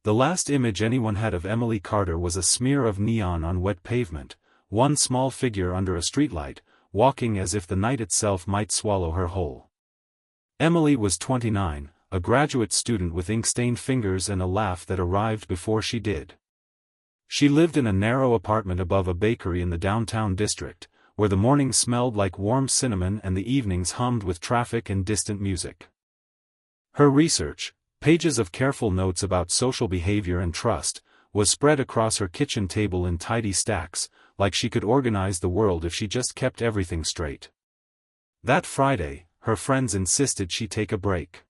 The last image anyone had of Emily Carter was a smear of neon on wet pavement, one small figure under a streetlight, walking as if the night itself might swallow her whole. Emily was 29, a graduate student with ink-stained fingers and a laugh that arrived before she did. She lived in a narrow apartment above a bakery in the downtown district, where the mornings smelled like warm cinnamon and the evenings hummed with traffic and distant music. Her research, pages of careful notes about social behavior and trust, was spread across her kitchen table in tidy stacks, like she could organize the world if she just kept everything straight. That Friday, her friends insisted she take a break.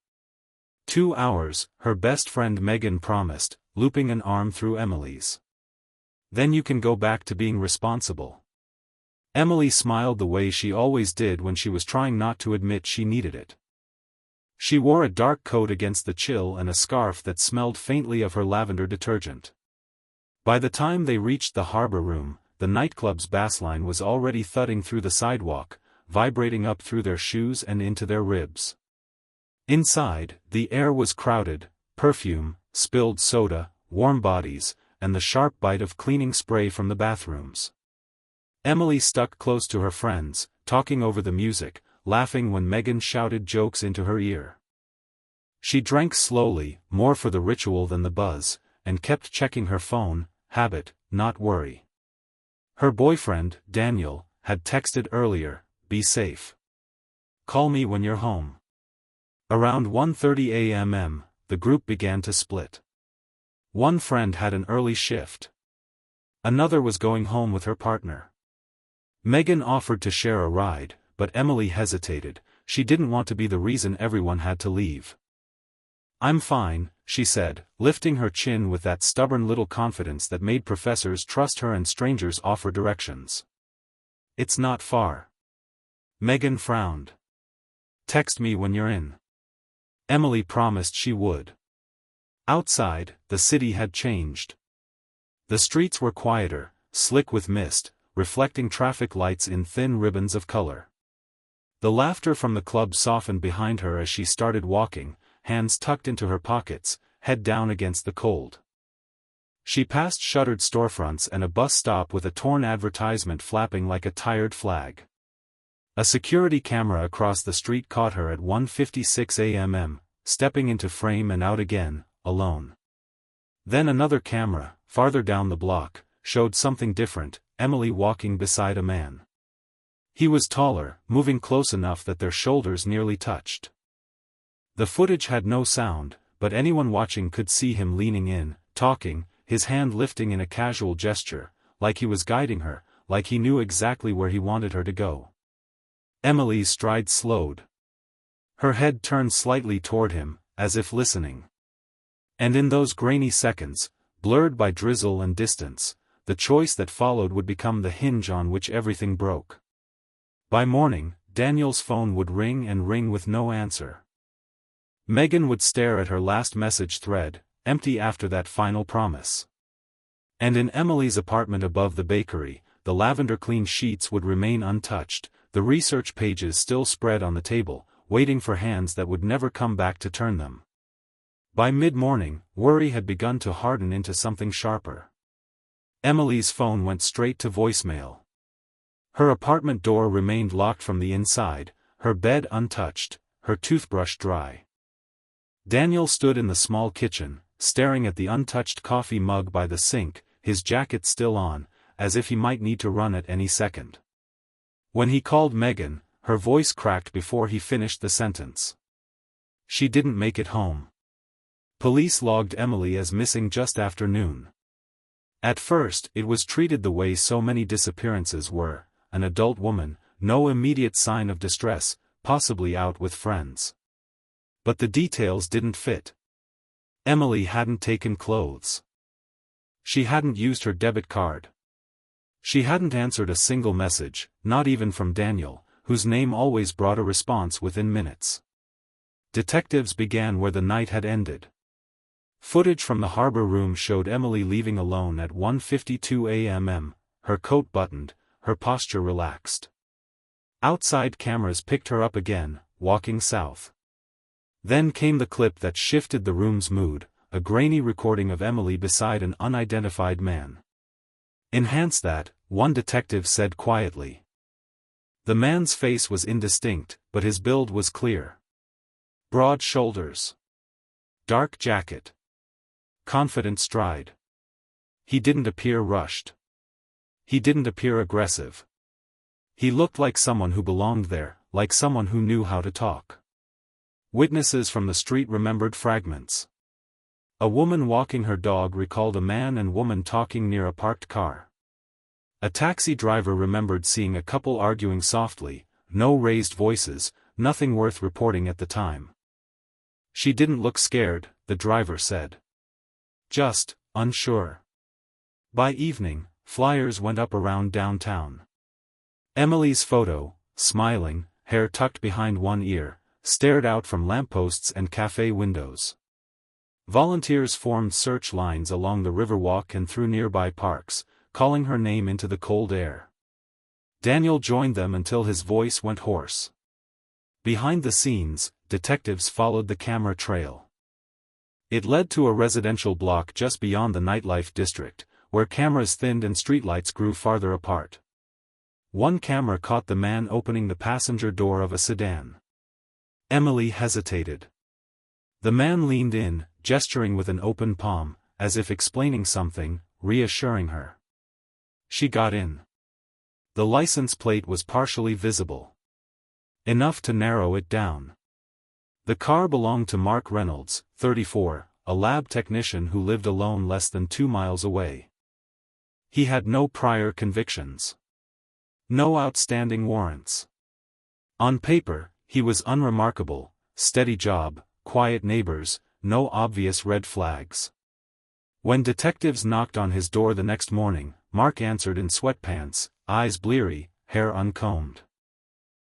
2 hours, her best friend Megan promised, looping an arm through Emily's. Then you can go back to being responsible. Emily smiled the way she always did when she was trying not to admit she needed it. She wore a dark coat against the chill and a scarf that smelled faintly of her lavender detergent. By the time they reached the harbor room, the nightclub's bassline was already thudding through the sidewalk, vibrating up through their shoes and into their ribs. Inside, the air was crowded, perfume, spilled soda, warm bodies, and the sharp bite of cleaning spray from the bathrooms. Emily stuck close to her friends, talking over the music, laughing when Megan shouted jokes into her ear. She drank slowly, more for the ritual than the buzz, and kept checking her phone, habit, not worry. Her boyfriend, Daniel, had texted earlier, "Be safe. Call me when you're home." Around 1:30 a.m., the group began to split. One friend had an early shift. Another was going home with her partner. Megan offered to share a ride, but Emily hesitated. She didn't want to be the reason everyone had to leave. "I'm fine," she said, lifting her chin with that stubborn little confidence that made professors trust her and strangers offer directions. "It's not far." Megan frowned. "Text me when you're in." Emily promised she would. Outside, the city had changed. The streets were quieter, slick with mist, reflecting traffic lights in thin ribbons of color. The laughter from the club softened behind her as she started walking, hands tucked into her pockets, head down against the cold. She passed shuttered storefronts and a bus stop with a torn advertisement flapping like a tired flag. A security camera across the street caught her at 1:56 a.m., stepping into frame and out again, alone. Then another camera, farther down the block, showed something different, Emily walking beside a man. He was taller, moving close enough that their shoulders nearly touched. The footage had no sound, but anyone watching could see him leaning in, talking, his hand lifting in a casual gesture, like he was guiding her, like he knew exactly where he wanted her to go. Emily's stride slowed. Her head turned slightly toward him, as if listening. And in those grainy seconds, blurred by drizzle and distance, the choice that followed would become the hinge on which everything broke. By morning, Daniel's phone would ring and ring with no answer. Megan would stare at her last message thread, empty after that final promise. And in Emily's apartment above the bakery, the lavender-clean sheets would remain untouched, the research pages still spread on the table, waiting for hands that would never come back to turn them. By mid-morning, worry had begun to harden into something sharper. Emily's phone went straight to voicemail. Her apartment door remained locked from the inside, her bed untouched, her toothbrush dry. Daniel stood in the small kitchen, staring at the untouched coffee mug by the sink, his jacket still on, as if he might need to run at any second. When he called Megan, her voice cracked before he finished the sentence. She didn't make it home. Police logged Emily as missing just after noon. At first, it was treated the way so many disappearances were, an adult woman, no immediate sign of distress, possibly out with friends. But the details didn't fit. Emily hadn't taken clothes. She hadn't used her debit card. She hadn't answered a single message, not even from Daniel, whose name always brought a response within minutes. Detectives began where the night had ended. Footage from the harbor room showed Emily leaving alone at 1:52 a.m., her coat buttoned, her posture relaxed. Outside cameras picked her up again, walking south. Then came the clip that shifted the room's mood, a grainy recording of Emily beside an unidentified man. "Enhance that," one detective said quietly. The man's face was indistinct, but his build was clear. Broad shoulders. Dark jacket. Confident stride. He didn't appear rushed. He didn't appear aggressive. He looked like someone who belonged there, like someone who knew how to talk. Witnesses from the street remembered fragments. A woman walking her dog recalled a man and woman talking near a parked car. A taxi driver remembered seeing a couple arguing softly, no raised voices, nothing worth reporting at the time. "She didn't look scared," the driver said. "Just unsure." By evening, flyers went up around downtown. Emily's photo, smiling, hair tucked behind one ear, stared out from lampposts and cafe windows. Volunteers formed search lines along the Riverwalk and through nearby parks, calling her name into the cold air. Daniel joined them until his voice went hoarse. Behind the scenes, detectives followed the camera trail. It led to a residential block just beyond the nightlife district, where cameras thinned and streetlights grew farther apart. One camera caught the man opening the passenger door of a sedan. Emily hesitated. The man leaned in, gesturing with an open palm, as if explaining something, reassuring her. She got in. The license plate was partially visible. Enough to narrow it down. The car belonged to Mark Reynolds, 34, a lab technician who lived alone less than 2 miles away. He had no prior convictions. No outstanding warrants. On paper, he was unremarkable: steady job, quiet neighbors, no obvious red flags. When detectives knocked on his door the next morning, Mark answered in sweatpants, eyes bleary, hair uncombed.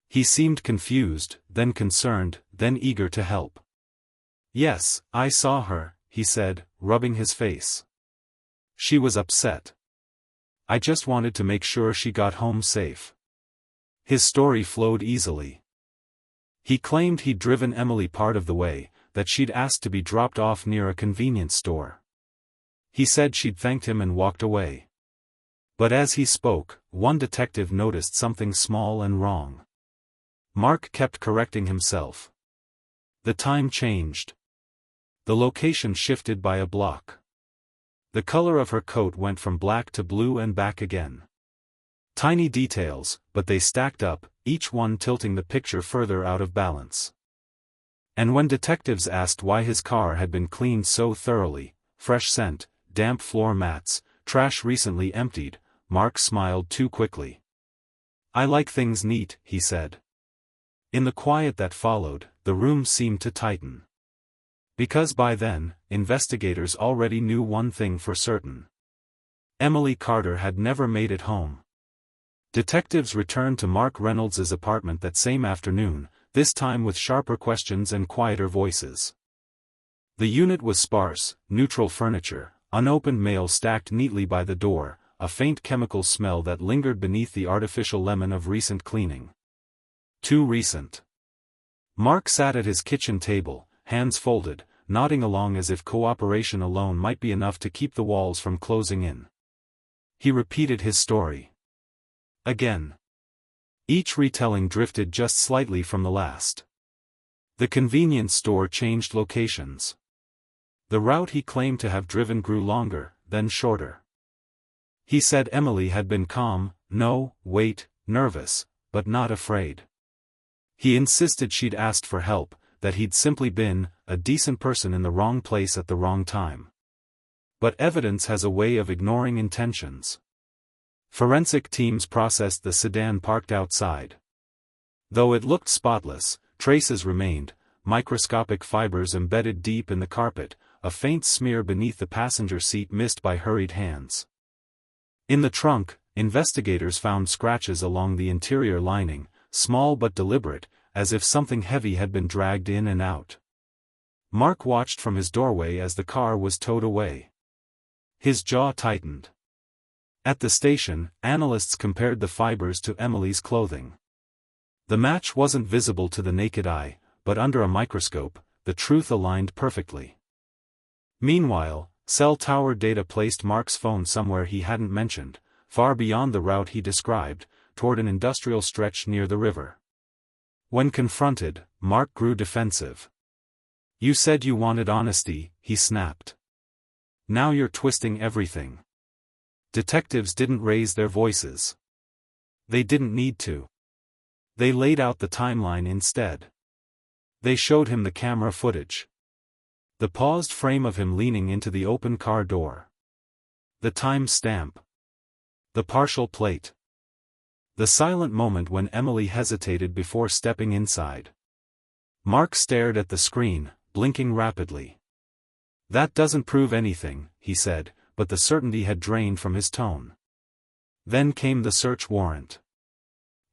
He seemed confused, then concerned, then eager to help. "Yes, I saw her," he said, rubbing his face. "She was upset. I just wanted to make sure she got home safe." His story flowed easily. He claimed he'd driven Emily part of the way, that she'd asked to be dropped off near a convenience store. He said she'd thanked him and walked away. But as he spoke, one detective noticed something small and wrong. Mark kept correcting himself. The time changed. The location shifted by a block. The color of her coat went from black to blue and back again. Tiny details, but they stacked up, each one tilting the picture further out of balance. And when detectives asked why his car had been cleaned so thoroughly, fresh scent, damp floor mats, trash recently emptied, Mark smiled too quickly. "I like things neat," he said. In the quiet that followed, the room seemed to tighten. Because by then, investigators already knew one thing for certain. Emily Carter had never made it home. Detectives returned to Mark Reynolds' apartment that same afternoon, this time with sharper questions and quieter voices. The unit was sparse, neutral furniture, unopened mail stacked neatly by the door, a faint chemical smell that lingered beneath the artificial lemon of recent cleaning. Too recent. Mark sat at his kitchen table, hands folded, nodding along as if cooperation alone might be enough to keep the walls from closing in. He repeated his story. Again. Each retelling drifted just slightly from the last. The convenience store changed locations. The route he claimed to have driven grew longer, then shorter. He said Emily had been calm, nervous, but not afraid. He insisted she'd asked for help, that he'd simply been a decent person in the wrong place at the wrong time. But evidence has a way of ignoring intentions. Forensic teams processed the sedan parked outside. Though it looked spotless, traces remained, microscopic fibers embedded deep in the carpet, a faint smear beneath the passenger seat missed by hurried hands. In the trunk, investigators found scratches along the interior lining, small but deliberate, as if something heavy had been dragged in and out. Mark watched from his doorway as the car was towed away. His jaw tightened. At the station, analysts compared the fibers to Emily's clothing. The match wasn't visible to the naked eye, but under a microscope, the truth aligned perfectly. Meanwhile, cell tower data placed Mark's phone somewhere he hadn't mentioned, far beyond the route he described, toward an industrial stretch near the river. When confronted, Mark grew defensive. "You said you wanted honesty," he snapped. "Now you're twisting everything." Detectives didn't raise their voices. They didn't need to. They laid out the timeline instead. They showed him the camera footage. The paused frame of him leaning into the open car door. The time stamp. The partial plate. The silent moment when Emily hesitated before stepping inside. Mark stared at the screen, blinking rapidly. "That doesn't prove anything," he said, but the certainty had drained from his tone. Then came the search warrant.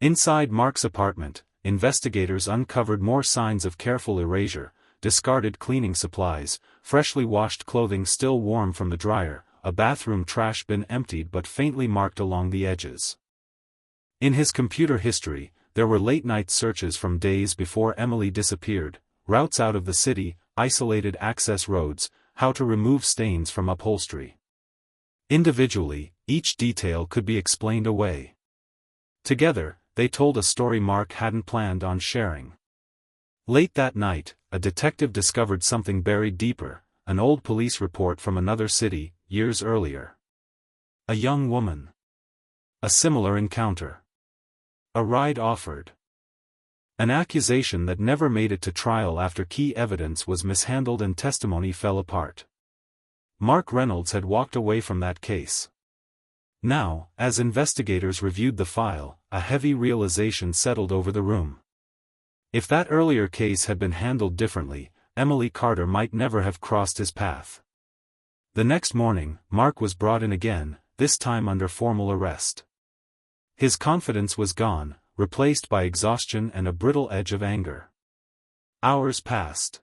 Inside Mark's apartment, investigators uncovered more signs of careful erasure: discarded cleaning supplies, freshly washed clothing still warm from the dryer, a bathroom trash bin emptied but faintly marked along the edges. In his computer history, there were late-night searches from days before Emily disappeared, routes out of the city, isolated access roads, how to remove stains from upholstery. Individually, each detail could be explained away. Together, they told a story Mark hadn't planned on sharing. Late that night, a detective discovered something buried deeper: an old police report from another city, years earlier. A young woman. A similar encounter. A ride offered. An accusation that never made it to trial after key evidence was mishandled and testimony fell apart. Mark Reynolds had walked away from that case. Now, as investigators reviewed the file, a heavy realization settled over the room. If that earlier case had been handled differently, Emily Carter might never have crossed his path. The next morning, Mark was brought in again, this time under formal arrest. His confidence was gone, replaced by exhaustion and a brittle edge of anger. Hours passed.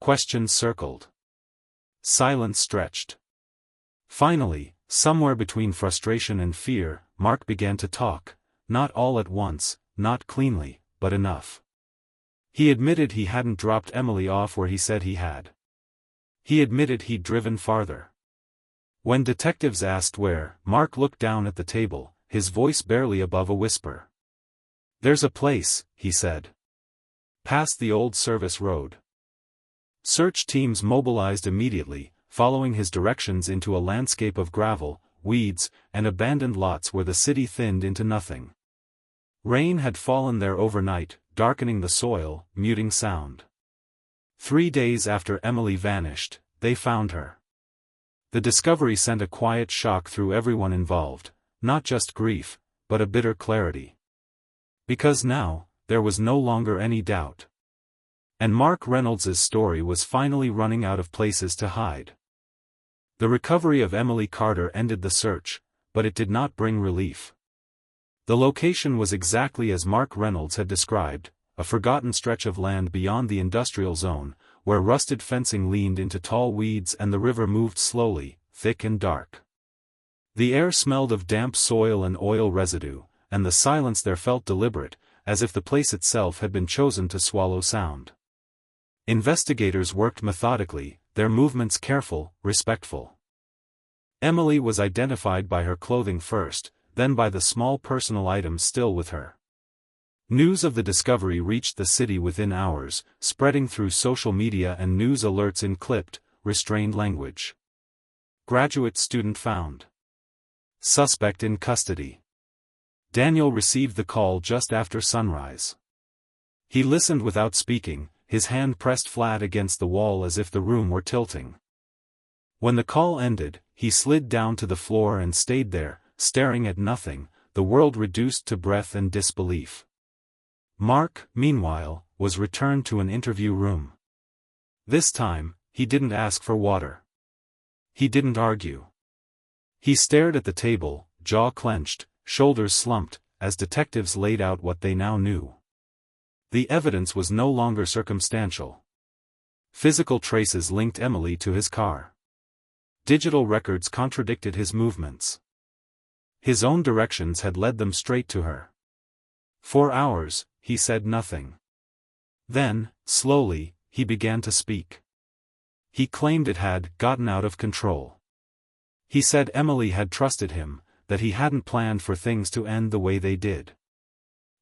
Questions circled. Silence stretched. Finally, somewhere between frustration and fear, Mark began to talk, not all at once, not cleanly, but enough. He admitted he hadn't dropped Emily off where he said he had. He admitted he'd driven farther. When detectives asked where, Mark looked down at the table, his voice barely above a whisper. "There's a place," he said. "Past the old service road." Search teams mobilized immediately, following his directions into a landscape of gravel, weeds, and abandoned lots where the city thinned into nothing. Rain had fallen there overnight, darkening the soil, muting sound. 3 days after Emily vanished, they found her. The discovery sent a quiet shock through everyone involved, not just grief, but a bitter clarity. Because now, there was no longer any doubt. And Mark Reynolds' story was finally running out of places to hide. The recovery of Emily Carter ended the search, but it did not bring relief. The location was exactly as Mark Reynolds had described: a forgotten stretch of land beyond the industrial zone, where rusted fencing leaned into tall weeds and the river moved slowly, thick and dark. The air smelled of damp soil and oil residue, and the silence there felt deliberate, as if the place itself had been chosen to swallow sound. Investigators worked methodically, their movements careful, respectful. Emily was identified by her clothing first, then by the small personal items still with her. News of the discovery reached the city within hours, spreading through social media and news alerts in clipped, restrained language. Graduate student found. Suspect in custody. Daniel received the call just after sunrise. He listened without speaking, his hand pressed flat against the wall as if the room were tilting. When the call ended, he slid down to the floor and stayed there, staring at nothing, the world reduced to breath and disbelief. Mark, meanwhile, was returned to an interview room. This time, he didn't ask for water. He didn't argue. He stared at the table, jaw clenched, shoulders slumped, as detectives laid out what they now knew. The evidence was no longer circumstantial. Physical traces linked Emily to his car. Digital records contradicted his movements. His own directions had led them straight to her. For hours, he said nothing. Then, slowly, he began to speak. He claimed it had gotten out of control. He said Emily had trusted him, that he hadn't planned for things to end the way they did.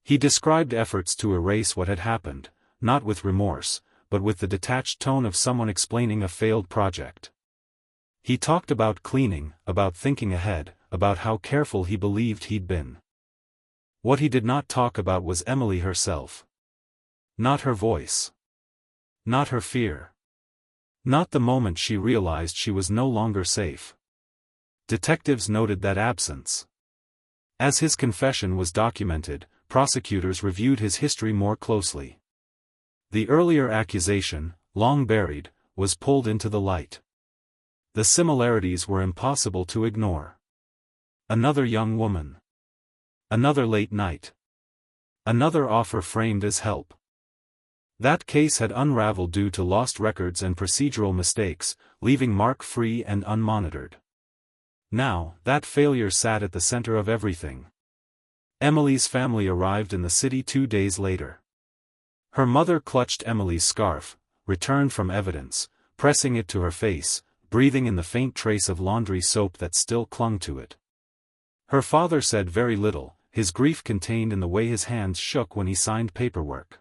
He described efforts to erase what had happened, not with remorse, but with the detached tone of someone explaining a failed project. He talked about cleaning, about thinking ahead, about how careful he believed he'd been. What he did not talk about was Emily herself. Not her voice. Not her fear. Not the moment she realized she was no longer safe. Detectives noted that absence. As his confession was documented, prosecutors reviewed his history more closely. The earlier accusation, long buried, was pulled into the light. The similarities were impossible to ignore. Another young woman. Another late night. Another offer framed as help. That case had unraveled due to lost records and procedural mistakes, leaving Mark free and unmonitored. Now, that failure sat at the center of everything. Emily's family arrived in the city 2 days later. Her mother clutched Emily's scarf, returned from evidence, pressing it to her face, breathing in the faint trace of laundry soap that still clung to it. Her father said very little, his grief contained in the way his hands shook when he signed paperwork.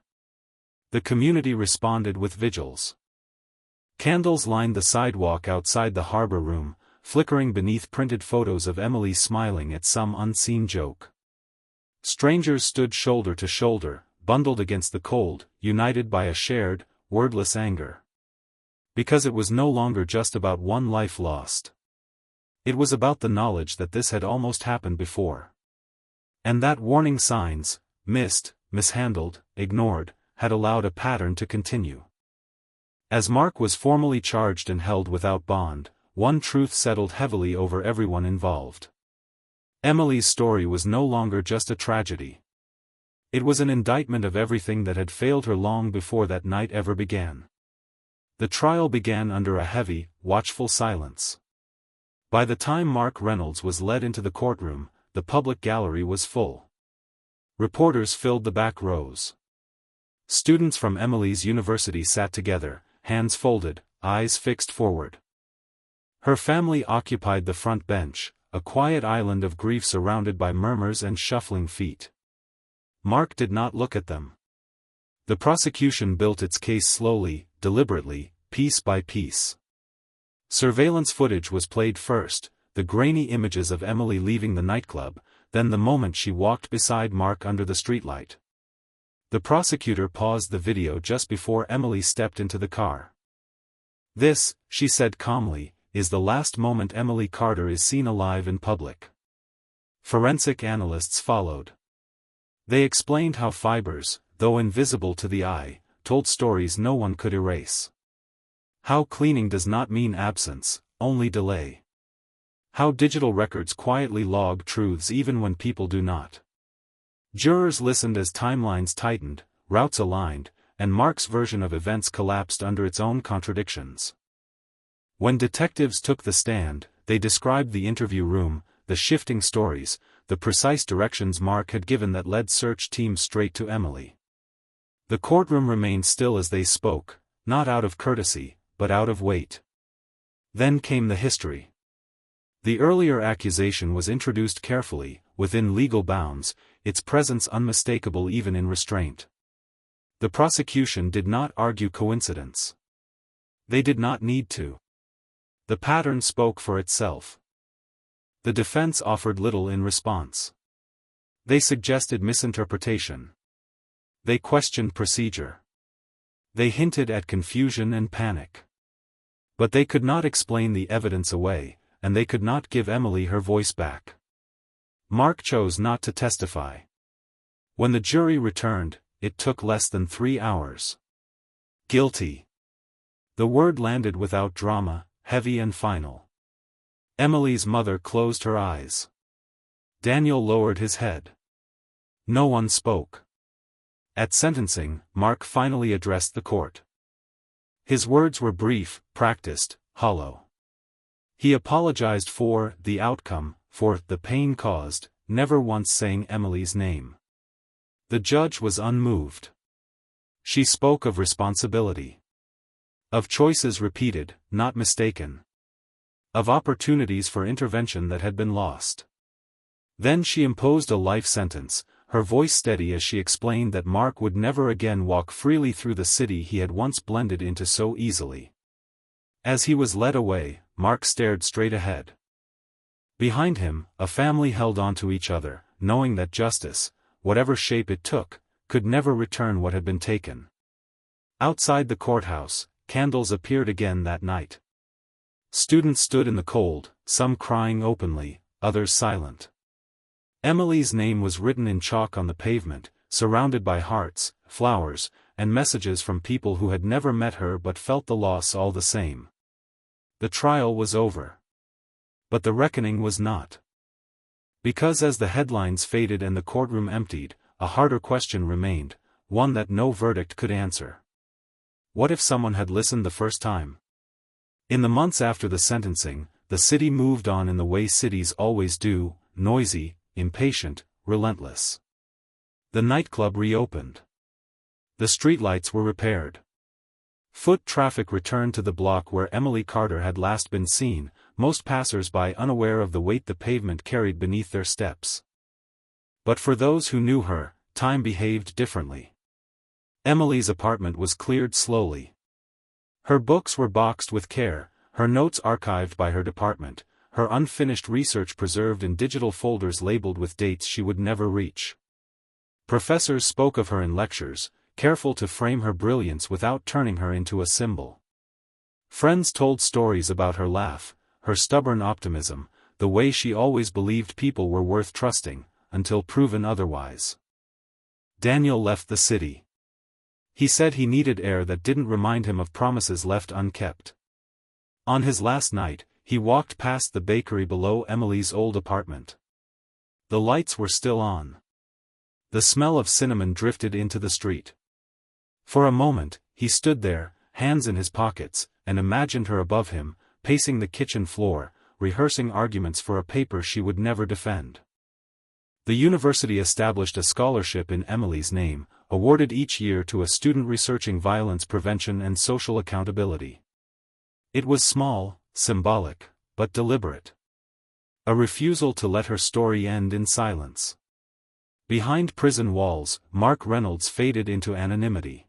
The community responded with vigils. Candles lined the sidewalk outside the harbor room, flickering beneath printed photos of Emily smiling at some unseen joke. Strangers stood shoulder to shoulder, bundled against the cold, united by a shared, wordless anger. Because it was no longer just about one life lost. It was about the knowledge that this had almost happened before. And that warning signs, missed, mishandled, ignored, had allowed a pattern to continue. As Mark was formally charged and held without bond, one truth settled heavily over everyone involved. Emily's story was no longer just a tragedy. It was an indictment of everything that had failed her long before that night ever began. The trial began under a heavy, watchful silence. By the time Mark Reynolds was led into the courtroom, the public gallery was full. Reporters filled the back rows. Students from Emily's university sat together, hands folded, eyes fixed forward. Her family occupied the front bench, a quiet island of grief surrounded by murmurs and shuffling feet. Mark did not look at them. The prosecution built its case slowly, deliberately, piece by piece. Surveillance footage was played first, the grainy images of Emily leaving the nightclub, then the moment she walked beside Mark under the streetlight. The prosecutor paused the video just before Emily stepped into the car. "This," she said calmly, "is the last moment Emily Carter is seen alive in public." Forensic analysts followed. They explained how fibers, though invisible to the eye, told stories no one could erase. How cleaning does not mean absence, only delay. How digital records quietly log truths even when people do not. Jurors listened as timelines tightened, routes aligned, and Mark's version of events collapsed under its own contradictions. When detectives took the stand, they described the interview room, the shifting stories, the precise directions Mark had given that led search teams straight to Emily. The courtroom remained still as they spoke, not out of courtesy, but out of weight. Then came the history. The earlier accusation was introduced carefully, within legal bounds, its presence unmistakable even in restraint. The prosecution did not argue coincidence. They did not need to. The pattern spoke for itself. The defense offered little in response. They suggested misinterpretation. They questioned procedure. They hinted at confusion and panic. But they could not explain the evidence away, and they could not give Emily her voice back. Mark chose not to testify. When the jury returned, it took less than 3 hours. Guilty. The word landed without drama, heavy and final. Emily's mother closed her eyes. Daniel lowered his head. No one spoke. At sentencing, Mark finally addressed the court. His words were brief, practiced, hollow. He apologized for the outcome, for the pain caused, never once saying Emily's name. The judge was unmoved. She spoke of responsibility. Of choices repeated, not mistaken. Of opportunities for intervention that had been lost. Then she imposed a life sentence, her voice steady as she explained that Mark would never again walk freely through the city he had once blended into so easily. As he was led away, Mark stared straight ahead. Behind him, a family held on to each other, knowing that justice, whatever shape it took, could never return what had been taken. Outside the courthouse, candles appeared again that night. Students stood in the cold, some crying openly, others silent. Emily's name was written in chalk on the pavement, surrounded by hearts, flowers, and messages from people who had never met her but felt the loss all the same. The trial was over. But the reckoning was not. Because as the headlines faded and the courtroom emptied, a harder question remained, one that no verdict could answer. What if someone had listened the first time? In the months after the sentencing, the city moved on in the way cities always do, noisy, impatient, relentless. The nightclub reopened. The streetlights were repaired. Foot traffic returned to the block where Emily Carter had last been seen, most passers-by unaware of the weight the pavement carried beneath their steps. But for those who knew her, time behaved differently. Emily's apartment was cleared slowly. Her books were boxed with care, her notes archived by her department, her unfinished research preserved in digital folders labeled with dates she would never reach. Professors spoke of her in lectures, careful to frame her brilliance without turning her into a symbol. Friends told stories about her laugh, her stubborn optimism, the way she always believed people were worth trusting, until proven otherwise. Daniel left the city. He said he needed air that didn't remind him of promises left unkept. On his last night, he walked past the bakery below Emily's old apartment. The lights were still on. The smell of cinnamon drifted into the street. For a moment, he stood there, hands in his pockets, and imagined her above him, pacing the kitchen floor, rehearsing arguments for a paper she would never defend. The university established a scholarship in Emily's name, awarded each year to a student researching violence prevention and social accountability. It was small, symbolic, but deliberate. A refusal to let her story end in silence. Behind prison walls, Mark Reynolds faded into anonymity.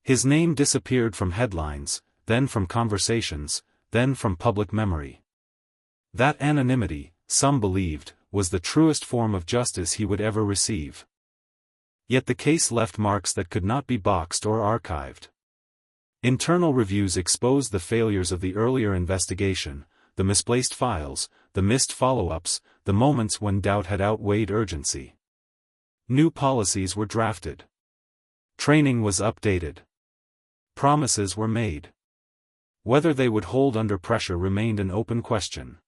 His name disappeared from headlines, then from conversations, then from public memory. That anonymity, some believed, was the truest form of justice he would ever receive. Yet the case left marks that could not be boxed or archived. Internal reviews exposed the failures of the earlier investigation, the misplaced files, the missed follow-ups, the moments when doubt had outweighed urgency. New policies were drafted. Training was updated. Promises were made. Whether they would hold under pressure remained an open question.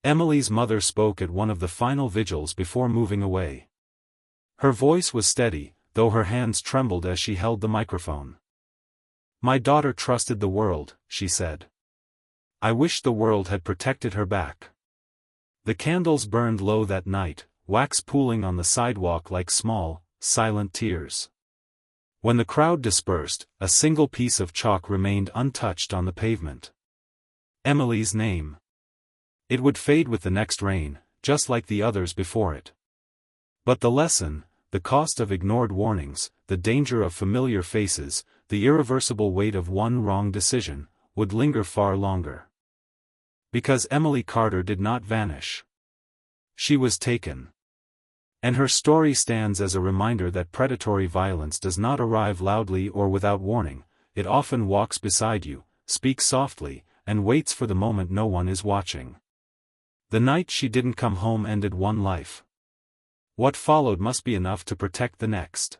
Emily's mother spoke at one of the final vigils before moving away. Her voice was steady, though her hands trembled as she held the microphone. "My daughter trusted the world," she said. "I wish the world had protected her back." The candles burned low that night, wax pooling on the sidewalk like small, silent tears. When the crowd dispersed, a single piece of chalk remained untouched on the pavement. Emily's name. It would fade with the next rain, just like the others before it. But the lesson, the cost of ignored warnings, the danger of familiar faces, the irreversible weight of one wrong decision, would linger far longer. Because Emily Carter did not vanish. She was taken. And her story stands as a reminder that predatory violence does not arrive loudly or without warning, it often walks beside you, speaks softly, and waits for the moment no one is watching. The night she didn't come home ended one life. What followed must be enough to protect the next.